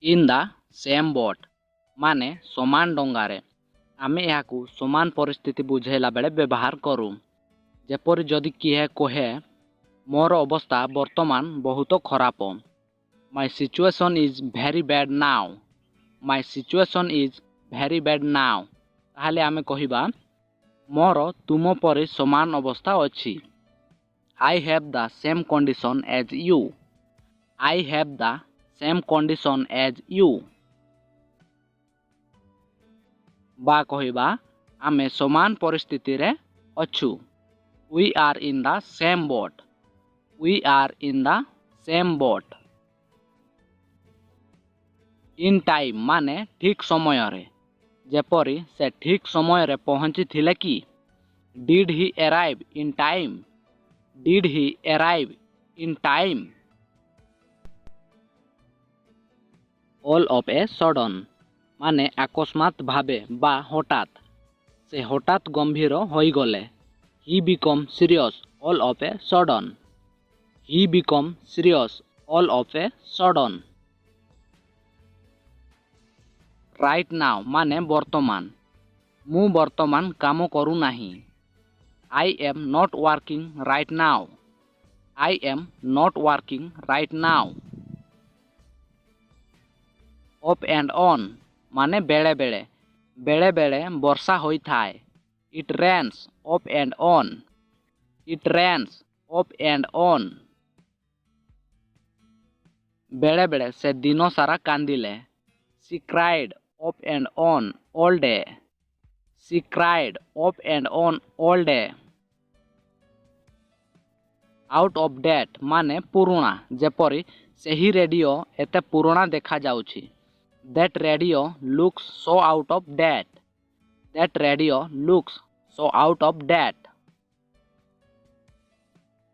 In the same boat माने समान डंगारे आमे याकू समान परिस्थिति बुझेला बेले व्यवहार करूँ जेपरि जदि किए कहे मोर अवस्था वर्तमान बहुत खराब my situation is very bad now my situation is very bad now ताहले आमे कहिबा मोर तुम परि समान अवस्था अछि I have the same condition as you I have the same condition as you बा कहिबा आमे समान परिस्थिति रे अछु we are in the same boat we are in the same boat in time माने ठीक समय रे जेपरि से ठीक समय रे पहुंची थिले कि did he arrive in time did he arrive in time all of a sudden माने अकस्मात भावे बा हठात से हठात गंभीर होई गले he become serious all of a sudden he become serious all of a sudden right now माने वर्तमान मु वर्तमान काम करू नाही I am not working right now I am not working right now up and on माने बेले बेले बेले बेले वर्षा होई थाए it rains up and on it rains up and on बेले बेले से दिनो सारा कांदिले she cried up and on all day she cried up and on all day out of date माने पुराणा जेपरि सेही रेडियो एते पुराणा देखा जाउछि That radio looks so out of date. That radio looks so out of date.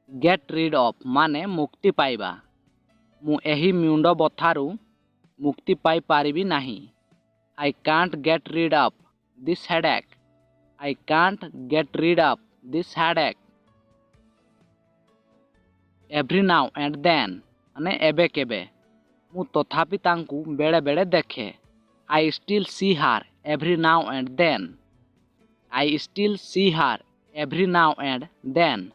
Get rid of माने मुक्ति पाइबा मु एही मुंड बथारू मुक्ति पाई पारिबी नाही I can't get rid of this headache. I can't get rid of this headache. Every now and then माने एबे केबे मु तथापि तांकु बेले बेले देखे आई still see her every now and then I still see her every now and then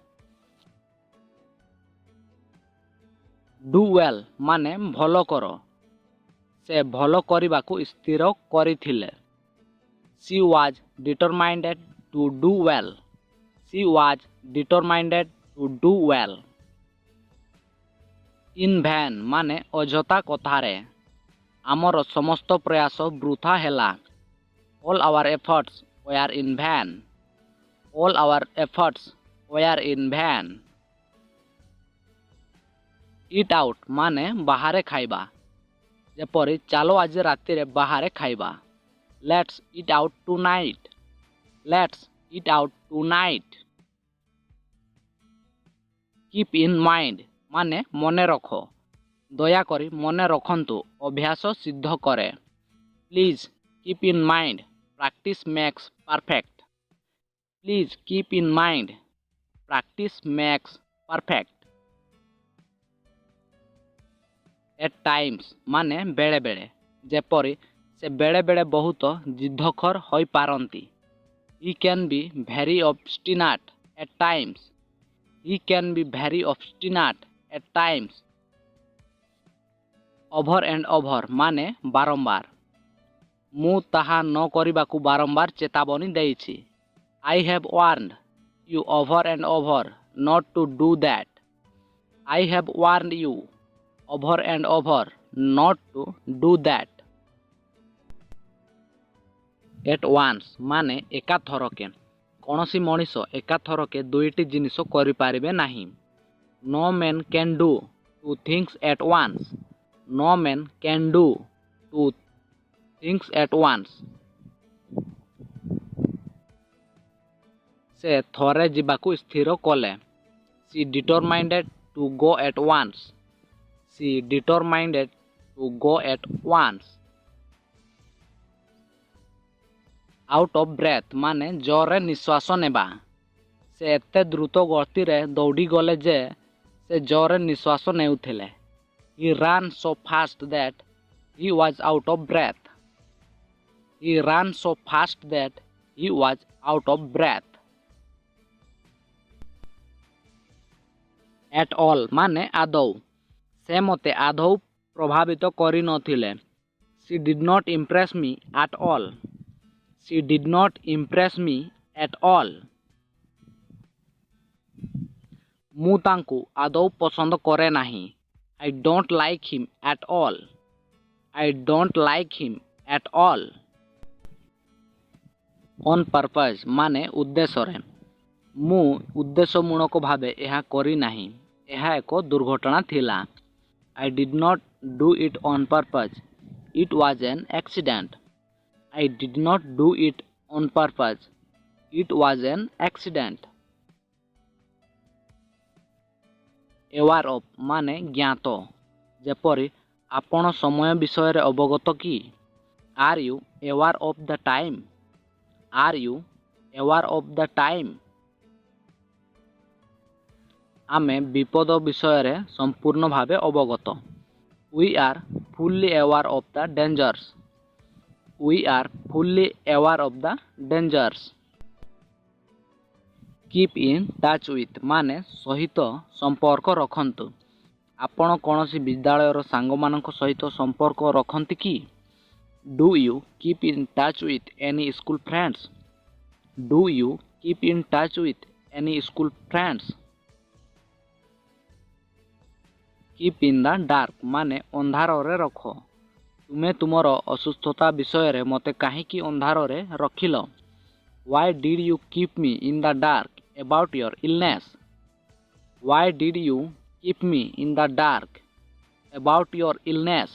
do well माने भलो करो से भलो करिबा को स्थिर करिथिले she was determined to do well she was determined to do well in vain माने अजता कथारे आमर समस्त प्रयास वृथा हेला all our efforts were in vain all our efforts were in vain eat out माने बाहरे खाइबा जेपरि चालो आज राति रे बाहरे खाइबा let's eat out tonight let's eat out tonight keep in mind माने मने रखो दया करी मने रखंतु अभ्यास सिद्ध करे please keep in mind practice makes perfect please keep in mind practice makes perfect eight times माने बेले बेले जेपरि से बेले बेले बहुत जिद्धखर होई पारंती he can be very obstinate at times he can be very obstinate at times over and over माने बारंबार मु ताहा न करिबाकू बारंबार चेतावनी देइछि I have warned you over and over not to do that I have warned you over and over not to do that at once माने एका थरके कोनोसी मनीष एका थरके दुईटी जिनिस करि पारिबे नाही No man can do two things at once. No man can do two things at once. से थोरे जीवाकू स्थिर कले She determined to go at once. She determined to go at once. Out of breath माने जोरे निश्वास नेबा से एते द्रुत गति रे दौड़ी गले जे से जोरे निश्वास नेउथिले He ran so fast that he was out of breath. He ran so fast that he was out of breath. At all ମାନେ ଆଦୌ। ସେ ମୋତେ ଆଦୌ ପ୍ରଭାବିତ କରିନଥିଲେ। She did not impress me at all. She did not impress me at all. ମୁଁ ତାଙ୍କୁ ଆଦୌ ପସନ୍ଦ କରେ ନାହିଁ। I don't like him at all. I don't like him at all. On purpose ମାନେ ଉଦ୍ଦେଶ୍ୟରେ। ମୁଁ ଉଦ୍ଦେଶ୍ୟମୂଳକ ଭାବେ ଏହା କରିନାହିଁ। ଏହା ଏକ ଦୁର୍ଘଟଣା ଥିଲା। I did not do it on purpose. It was an accident. I did not do it on purpose. It was an accident. Aware of ମାନେ ଜ୍ଞାତ। ଯେପରି ଆପଣ ସମୟ ବିଷୟରେ ଅବଗତ କି? Are you aware of the time? Are you aware of the time? ଆମେ ବିପଦ ବିଷୟରେ ସମ୍ପୂର୍ଣ୍ଣ ଭାବେ ଅବଗତ। We are fully aware of the dangers. We are fully aware of the dangers. Keep in touch with ମାନେ ସହିତ ସମ୍ପର୍କ ରଖନ୍ତୁ। ଆପଣ କୌଣସି ବିଦ୍ୟାଳୟର ସାଙ୍ଗମାନଙ୍କ ସହିତ ସମ୍ପର୍କ ରଖନ୍ତି କି? Do you keep in touch with any school friends? Do you keep in touch with any school friends? Keep in the dark ମାନେ ଅନ୍ଧାରରେ ରଖ। ତୁମେ ତୁମର ଅସୁସ୍ଥତା ବିଷୟରେ ମୋତେ କାହିଁକି ଅନ୍ଧାରରେ ରଖିଲ? Why did you keep me in the dark about your illness? Why did you keep me in the dark about your illness?